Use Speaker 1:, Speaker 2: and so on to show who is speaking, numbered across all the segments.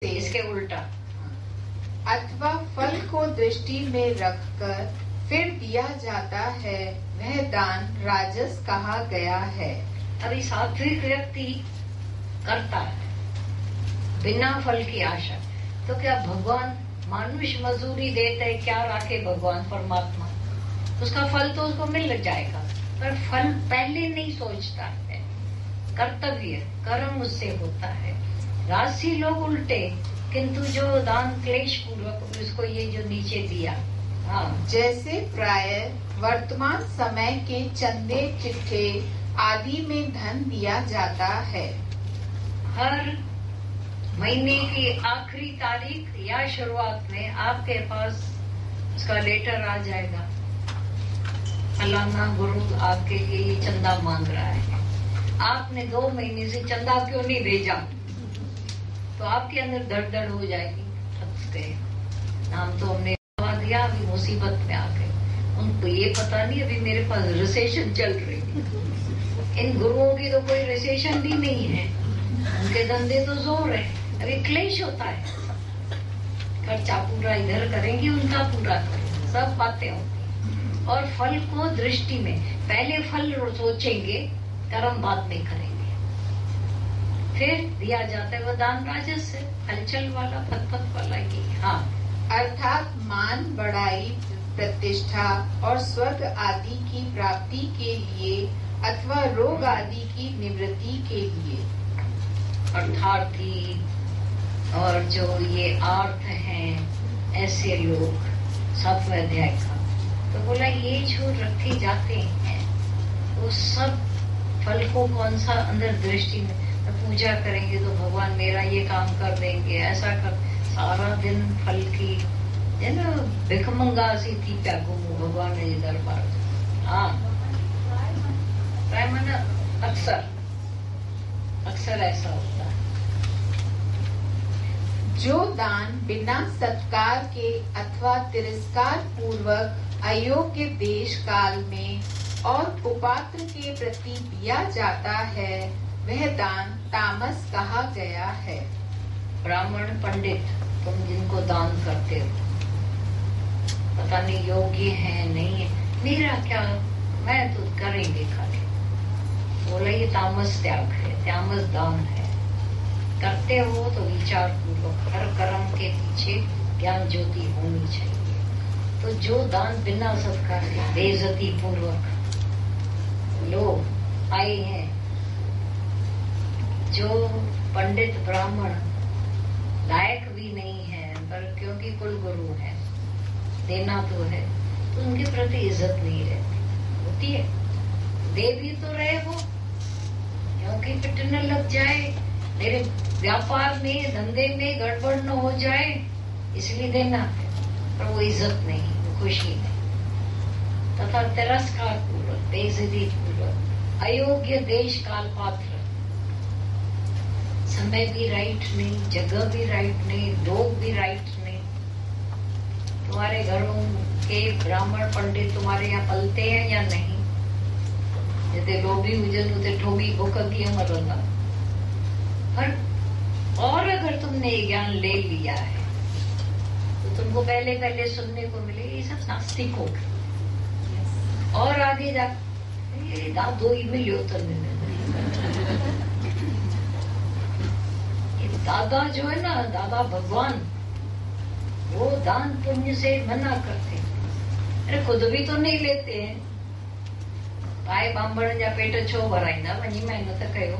Speaker 1: इसके उल्टा
Speaker 2: अथवा फल को दृष्टि में रखकर फिर दिया जाता है, वह दान राजस कहा गया है।
Speaker 1: अभी सात्विक व्यक्ति करता है बिना फल की आशा, तो क्या भगवान मानुष मजदूरी देते है, क्या राखे भगवान परमात्मा, उसका फल तो उसको मिल जाएगा, पर फल पहले नहीं सोचता है। कर्तव्य कर्म उससे होता है। राजसी लोग उल्टे, किंतु जो दान क्लेश पूर्वक उसको ये जो नीचे दिया। हाँ,
Speaker 2: जैसे प्राय वर्तमान समय के चंदे चिट्ठे आदि में धन दिया जाता है।
Speaker 1: हर महीने की आखिरी तारीख या शुरुआत में आपके पास उसका लेटर आ जाएगा, फलाना गुरु आपके लिए ये चंदा मांग रहा है, आपने 2 महीने से चंदा क्यों नहीं भेजा, तो आपके अंदर धड़ हो जाएगी। फंस गए, नाम तो हमने दिया, अभी मुसीबत में आ गए। उनको ये पता नहीं अभी मेरे पास रिसेशन चल रही है। इन गुरुओं की तो कोई रिसेशन भी नहीं है, उनके धंधे तो जोर है, अभी क्लेश होता है। खर्चा पूरा इधर करेंगे, उनका पूरा करेंगे, सब बातें होती। और फल को दृष्टि में, पहले फल सोचेंगे, कर्म बाद में करेंगे, फिर दिया जाता है। वो दान राजस से हलचल वाला पत वाला ये। हाँ,
Speaker 2: अर्थात मान बढ़ाई, प्रतिष्ठा और स्वर्ग आदि की प्राप्ति के लिए अथवा रोग आदि की निवृत्ति के लिए।
Speaker 1: अर्थार्थी और जो ये अर्थ हैं, ऐसे लोग 7वें अध्याय का, तो बोला ये जो रखे जाते हैं वो सब फल को कौन सा अंदर दृष्टि में पूजा करेंगे तो भगवान मेरा ये काम कर देंगे, ऐसा कर। सारा दिन फल की है ना, भिखमंगा सी थी क्या घूमू भगवान ने दरबार। हाँ, मन अक्सर ऐसा होता है।
Speaker 2: जो दान बिना सत्कार के अथवा तिरस्कार पूर्वक अयोग्य देश काल में और कुपात्र के प्रति दिया जाता है, वह दान तामस कहा गया है।
Speaker 1: ब्राह्मण पंडित तुम जिनको दान करते हो, पता नहीं योग्य है नहीं है, मेरा क्या, मैं तो करेंगे खाली। बोला ये तामस त्याग है, तामस दान है। करते हो तो विचार पूर्वक, हर कर्म के पीछे ज्ञान ज्योति होनी चाहिए। तो जो दान बिना सत्कार के बेइज्जती पूर्वक लोग आए हैं, जो पंडित ब्राह्मण लायक भी नहीं है, पर क्योंकि कुल गुरु है, देना तो है, तो उनके प्रति इज्जत नहीं रहती, होती है। दे भी तो रहे हो, क्योंकि फिट न लग जाए, मेरे व्यापार में धंधे में गड़बड़ न हो जाए, इसलिए देना है, पर वो इज्जत नहीं, वो खुशी नहीं। तथा तिरस्कार पूर्वक, बेइज्जती पूर्वक, अयोग्य देश काल पात्र, समय भी राइट नहीं, जगह भी राइट नहीं, लोग भी राइट नहीं। तुम्हारे घरों के ब्राह्मण पंडित तुम्हारे यहाँ पलते हैं या नहीं? जैसे लोभी उजन उसे ठोगी भूखी मरना। और अगर तुमने ज्ञान ले लिया है तो तुमको पहले सुनने को मिले ये सब नास्तिक हो गए, और आगे जा दादो ही मिलो तो दादा जो है ना, दादा भगवान, वो दान पुण्य से मना करते हैं। अरे खुद भी तो नहीं लेते हैं। भाई बांबड़ जा पेट छो भराइंदा वही मेहनत कयो,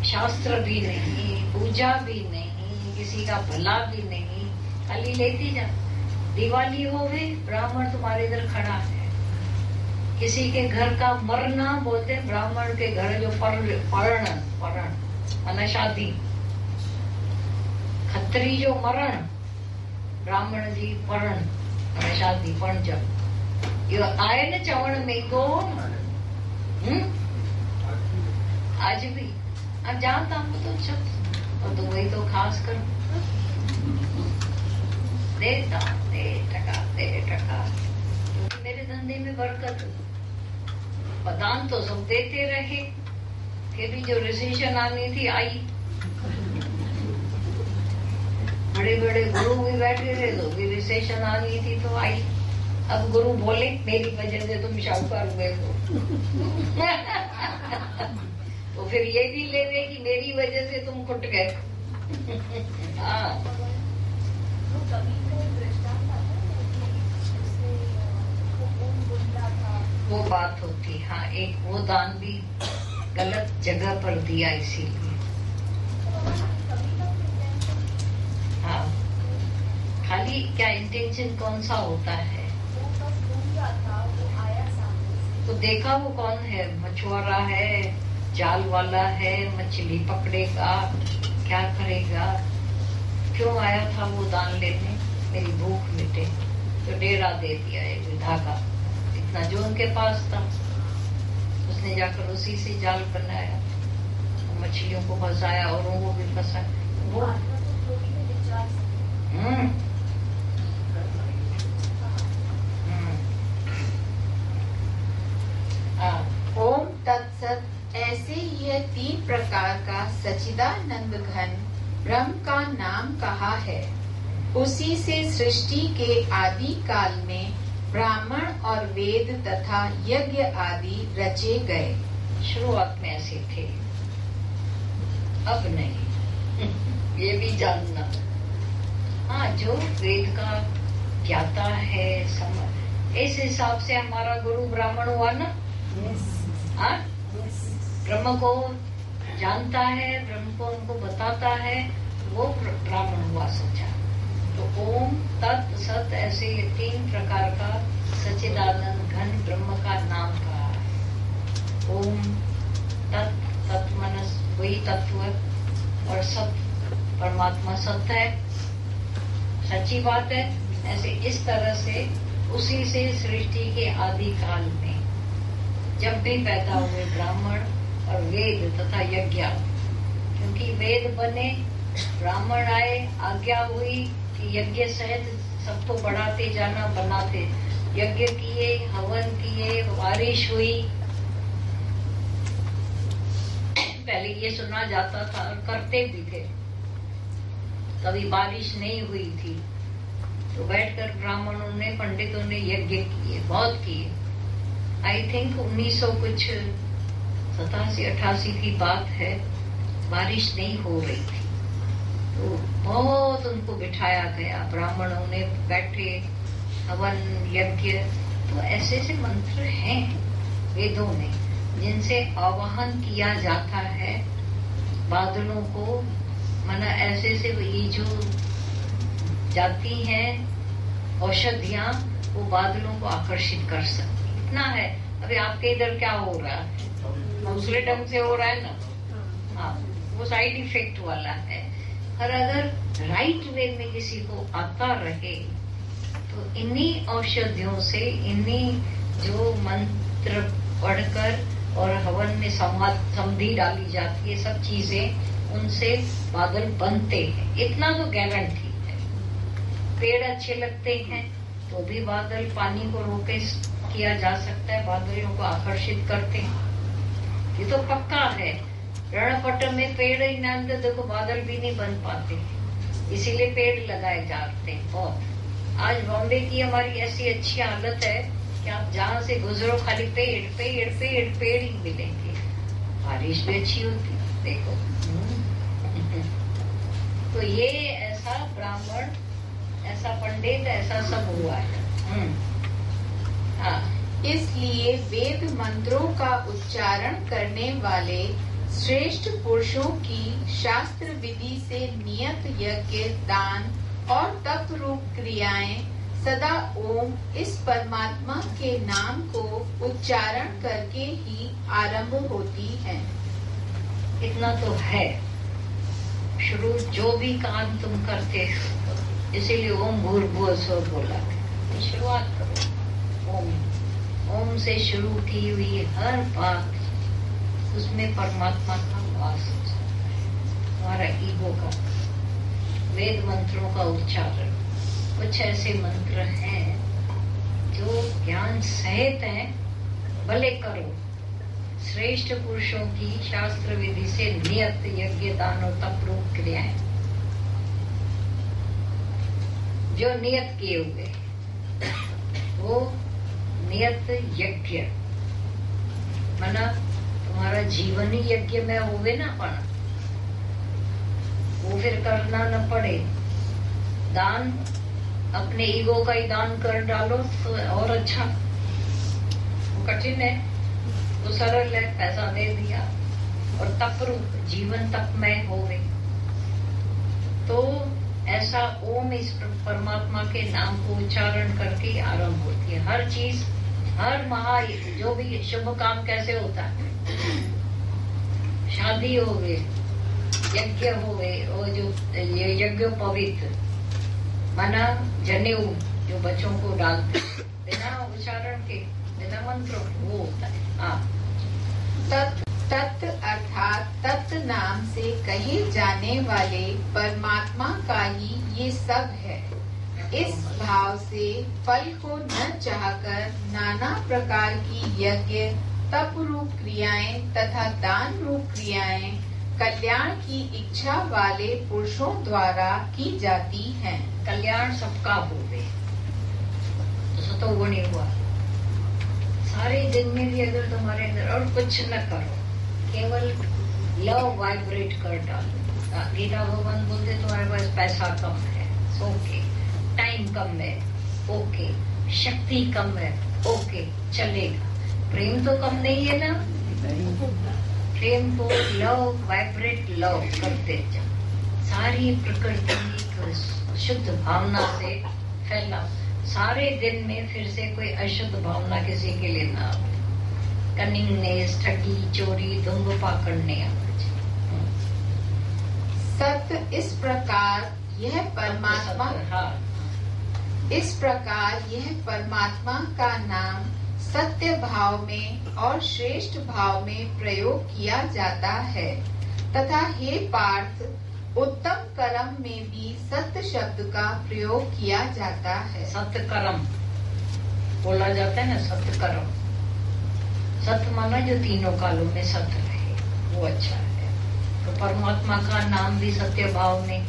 Speaker 1: शास्त्र भी नहीं, पूजा भी नहीं, किसी का भला भी नहीं, खाली लेती जा। दिवाली हो गई, ब्राह्मण तुम्हारे इधर खड़ा है, किसी के घर का मरना बोलते हैं, ब्राह्मण के घर जो परण माना शादी, खत्री जो मरण, ब्राह्मण जी परण माना शादी, पण जब यो आए न चवण में को आज भी अब जानता हूँ तो चुप, और तो वही तो खास कर देता दे टका, क्योंकि मेरे धंधे में बरकत, दान तो सब देते रहे, फिर भी जो रिसेशन आनी थी आई, बड़े बड़े गुरु भी बैठे थे तो भी रिसेशन आ गई थी तो आई। अब गुरु बोले मेरी वजह से तुम शाहूकार हुए हो तो फिर ये भी ले गए कि मेरी वजह से तुम फुट गए। हाँ, वो बात होती। हाँ, एक वो दान भी गलत जगह पर दिया इसीलिए। हाँ, खाली क्या इंटेंशन कौन सा होता है? तो देखा वो कौन है, मछुआरा है, जाल वाला है, मछली पकड़ेगा, क्या करेगा, क्यों आया था वो दान लेने? मेरी भूख मिटे। तो डेरा दे दिया एक धागा, इतना जो उनके पास था। उसने जाकर उसी से जाल बनाया, मछलियों को फंसाया और वो भी फंसाया। वो
Speaker 2: ओम तत्सत। ऐसे यह 3 प्रकार का सच्चिदानंद घन ब्रह्म का नाम कहा है। उसी से सृष्टि के आदि काल में ब्राह्मण और वेद तथा यज्ञ आदि रचे गए।
Speaker 1: शुरुआत में ऐसे थे, अब नहीं। ये भी जानना। हाँ, जो वेद का ज्ञाता है, समझ, इस हिसाब से हमारा गुरु ब्राह्मण हुआ ना। हाँ, ब्रह्म को जानता है, ब्रह्म को उनको बताता है, वो ब्राह्मण हुआ सोचा। तो ओम तत् सत ऐसे 3 प्रकार का सच्चिदानंद घन ब्रह्म का नाम कहा है। ओम तत्, तत् मनस वही तत्व, और सत परमात्मा सत्य है, सच्ची बात है। ऐसे इस तरह से उसी से सृष्टि के आदि काल में जब भी पैदा हुए ब्राह्मण और वेद तथा यज्ञ, क्योंकि वेद बने, ब्राह्मण आए, आज्ञा हुई कि यज्ञ सहित सबको बढ़ाते जाना, बनाते, यज्ञ किए, हवन किए, बारिश हुई। पहले ये सुना जाता था और करते भी थे। कभी बारिश नहीं हुई थी तो बैठकर ब्राह्मणों ने, पंडितों ने यज्ञ किए, बहुत किए। आई थिंक 1900 कुछ 87-88 की बात है, बारिश नहीं हो रही थी तो बहुत उनको बिठाया गया, ब्राह्मणों ने बैठे, हवन यज्ञ। तो ऐसे ऐसे मंत्र हैं वेदों में जिनसे आवाहन किया जाता है बादलों को। माना ऐसे से ये जो जाती हैं औषधियां, वो बादलों को आकर्षित कर सकती। इतना है। अभी आपके इधर क्या हो रहा है, दूसरे ढंग से हो रहा है ना। हाँ, वो साइड इफेक्ट वाला है। और अगर राइट वे में किसी को आता रहे तो इन्हीं औषधियों से, इन्हीं जो मंत्र पढ़कर और हवन में समाधि डाली जाती है, सब चीजें, उनसे बादल बनते हैं। इतना तो गारंटी है। पेड़ अच्छे लगते हैं तो भी बादल, पानी को रोके किया जा सकता है, बादलों को आकर्षित करते हैं। ये तो पक्का है। रणपट में पेड़ ही ना, देखो बादल भी नहीं बन पाते, इसीलिए पेड़ लगाए जाते हैं बहुत। आज बॉम्बे की हमारी ऐसी अच्छी हालत है कि आप जहाँ से गुजरो खाली पेड़ पेड़ पेड़ पेड़ ही मिलेंगे। बारिश भी अच्छी होती है, देखो। तो ये ऐसा ब्राह्मण, ऐसा पंडित, ऐसा सब हुआ है। हाँ,
Speaker 2: इसलिए वेद मंत्रों का उच्चारण करने वाले श्रेष्ठ पुरुषों की शास्त्र विधि से नियत यज्ञ, दान और तप रूप क्रियाएं सदा ओम इस परमात्मा के नाम को उच्चारण करके ही आरंभ होती है।
Speaker 1: इतना तो है। शुरू जो भी काम तुम करते हो, इसीलिए ओम भूर्भुवः स्वः बोला, शुरुआत करो ओम। ओम से शुरू की हुई हर बात, उसमें परमात्मा का वास होता है, हमारा ईगो का। वेद मंत्रों का उच्चारण, कुछ ऐसे मंत्र हैं जो ज्ञान सहित हैं, भले करो। श्रेष्ठ पुरुषों की शास्त्र विधि से नियत यज्ञ, दान और तप रूप क्रियाएं। जो नियत किए हुए वो नियत यज्ञ माना तुम्हारा जीवन ही यज्ञ में होवे ना, पण वो फिर करना न पड़े। दान अपने ईगो का ही दान कर डालो तो और अच्छा। वो कठिन है, वो सरल है, पैसा दे दिया और तप रूप जीवन तपमय हो गई। तो ऐसा ओम इस परमात्मा के नाम को उच्चारण करके आरंभ होती है हर चीज। हर जो भी शुभ काम कैसे होता है, शादी हो गई, यज्ञ हो गए, और जो ये यज्ञ पवित्र माना जनेऊ जो बच्चों को डालते बिना उच्चारण के, बिना मंत्रों, वो होता है।
Speaker 2: तत् अर्थात तत् नाम से कहे जाने वाले परमात्मा का ही ये सब है। इस भाव से फल को न चाहकर नाना प्रकार की यज्ञ, तप रूप क्रियाएं तथा दान रूप क्रियाएं कल्याण की इच्छा वाले पुरुषों द्वारा की जाती हैं।
Speaker 1: कल्याण सबका हो गए तो वो नहीं हुआ। सारे दिन में भी अगर तुम्हारे अंदर और कुछ न करो, केवल लव वाइब्रेट कर डालो। गीता भगवान बोलते तुम्हारे पास पैसा कम है, ओके, टाइम कम है, ओके, शक्ति कम है, ओके, चलेगा। प्रेम तो कम नहीं है ना, प्रेम को लव वाइब्रेट लव करते जाओ। सारी प्रकृति को शुद्ध भावना से फैला। सारे दिन में फिर से कोई अशुद्ध भावना किसी के लिए ना हो। कनिंगनेस, ठगी, चोरी, धूम्रपान करने
Speaker 2: सत्य इस प्रकार यह परमात्मा का नाम सत्य भाव में और श्रेष्ठ भाव में प्रयोग किया जाता है तथा हे पार्थ, उत्तम कर्म में भी सत्य शब्द का प्रयोग किया जाता है।
Speaker 1: सत्य कर्म बोला जाता है ना, सत्य कर्म। सत्य माना जो तीनों कालों में सत्य रहे, वो अच्छा है। तो परमात्मा का नाम भी सत्य भाव में,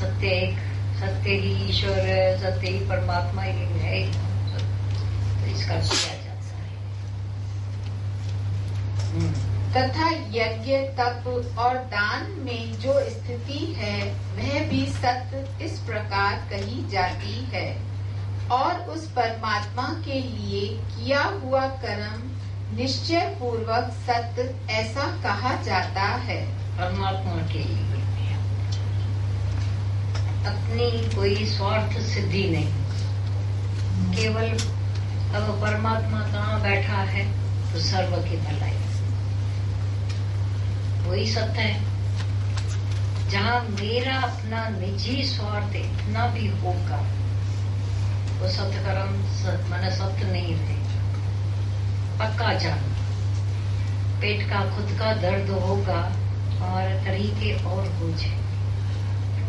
Speaker 1: सत्य एक, सत्य ही ईश्वर है, सत्य ही परमात्मा ही है, तो इसका किया जाता है।
Speaker 2: तथा यज्ञ, तप और दान में जो स्थिति है वह भी सत्य इस प्रकार कही जाती है। और उस परमात्मा के लिए किया हुआ कर्म निश्चय पूर्वक सत्य ऐसा कहा जाता है।
Speaker 1: परमात्मा के लिए अपनी कोई स्वार्थ सिद्धि नहीं, केवल अब परमात्मा कहाँ बैठा है तो सर्व की भलाई, वही सत्य है। जहाँ मेरा अपना निजी स्वार्थ इतना भी होगा वो सत्य कर्म माने सत्य नहीं रहेगा। पक्का जान, पेट का खुद का दर्द होगा और तरीके और हो जाए।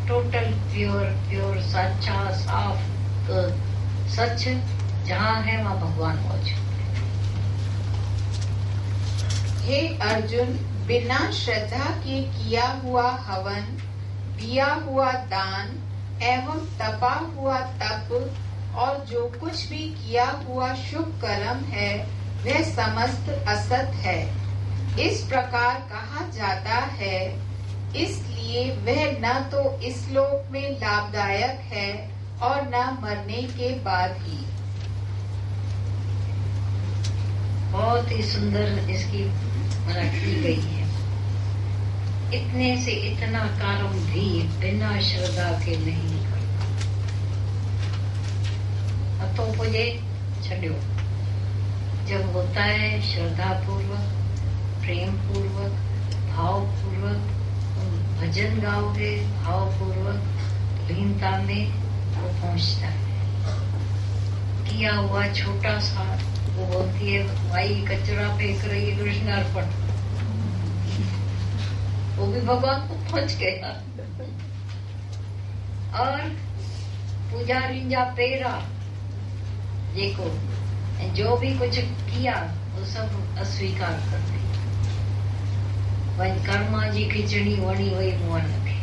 Speaker 1: टोटल प्योर सच्चा साफ तो सच जहाँ है वहाँ भगवान मौजूद है।
Speaker 2: हे अर्जुन, बिना श्रद्धा के किया हुआ हवन, दिया हुआ दान एवं तपा हुआ तप और जो कुछ भी किया हुआ शुभ कर्म है वह समस्त असत है। इस प्रकार कहा जाता है, इसलिए वह न तो इस लोक में लाभदायक है और न मरने के बाद ही।
Speaker 1: बहुत ही सुंदर इसकी की गई है। इतने से इतना कर्म भी बिना श्रद्धा के नहीं करता। तो मुझे छड़ो जब होता है श्रद्धा पूर्वक, प्रेम पूर्वक, भाव पूर्वक, भजन गाओगे भाव पूर्वक, लीनता में वो पहुंचता है। किया हुआ छोटा सा वो बोलती है भाई कचरा फेंक रही है कृष्ण अर्पण, वो भी भगवान को पहुंच गया। और पुजारी जा पेरा देखो जो भी कुछ किया वो सब अस्वीकार कर दी। वही कर्मा जी खिचड़ी वणी वही मुआ नखे।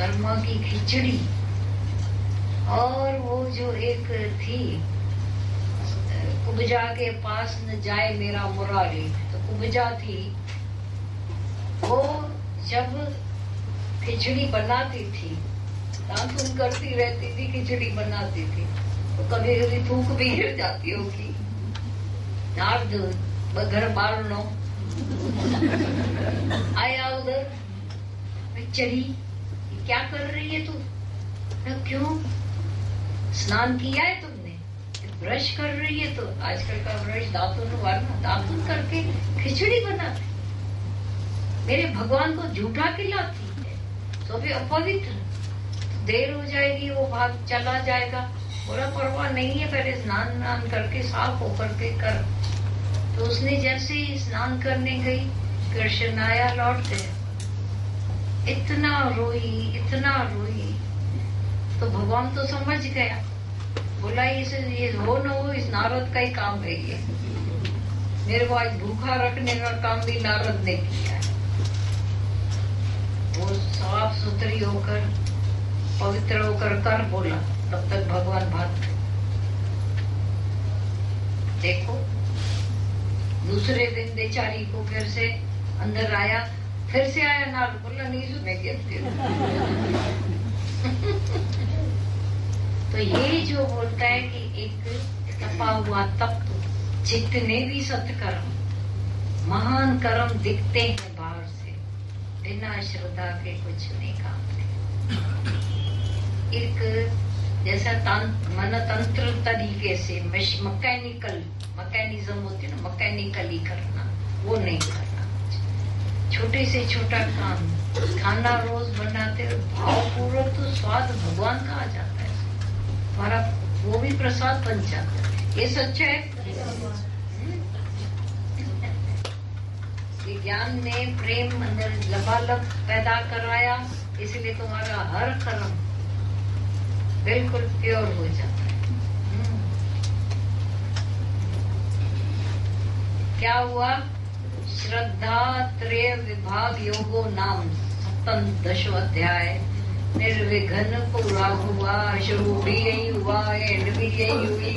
Speaker 1: कर्मा की खिचड़ी। और वो जो एक थी, कुब्जा के पास न जाए मेरा मुरारी, तो कुब्जा थी, वो जब खिचड़ी बनाती थी, दातुन करती रहती थी, खिचड़ी बनाती थी, तो कभी कभी थूक भी गिर जाती होगी। नारद बघर बालनो आया उधर, चढ़ी, क्या कर रही है तू? क्यों, स्नान किया है तुमने? ब्रश कर रही है? तो आजकल का ब्रश दातुन वाला, दातुन करके खिचड़ी बनाती, मेरे भगवान को झूठा खिलाती है, तो भी अपवित्र, तो देर हो जाएगी, वो भाग चला जाएगा। बोला परवाह नहीं है, पहले स्नान करके साफ होकर के कर। तो उसने जैसे ही स्नान करने गई, कृष्ण आया लौट गया, इतना रोई। तो भगवान तो समझ गया, बोला ये हो न हो, इस नारद का ही काम है ये, मेरे को आज भूखा रखने का काम भी नारद ने किया है। वो साफ सुथरी होकर, पवित्र होकर कर बोला, तब तक भगवान भाग गए। देखो, दूसरे दिन बेचारी को फिर से अंदर आया, फिर से आया नारद, बोला नहीं सुनेगी तो ये जो बोलता है कि एक तपा हुआ तत्व, जितने भी सत्कर्म, महान कर्म दिखते हैं बाहर से, बिना श्रद्धा के कुछ नहीं काम। एक जैसा मन तंत्र तरीके से मैकेनिज्म होती है ना, मैकेनिकली करना, वो नहीं करना। छोटे से छोटा काम, खाना रोज बनाते हो भावपूर्वक, तो स्वाद भगवान का आ जाता है, हमारा वो भी प्रसाद बन जाता है। ये सच है। विज्ञान ने प्रेम अंदर लबालब पैदा कराया, इसलिए तुम्हारा हर कर्म बिल्कुल प्योर हो जाता है। क्या हुआ? श्रद्धा त्रय विभाग योगो नाम 17 अध्याय, निर्विघ्न पूरा हुआ, शुरू भी यही हुआ, एंड भी यही हुई।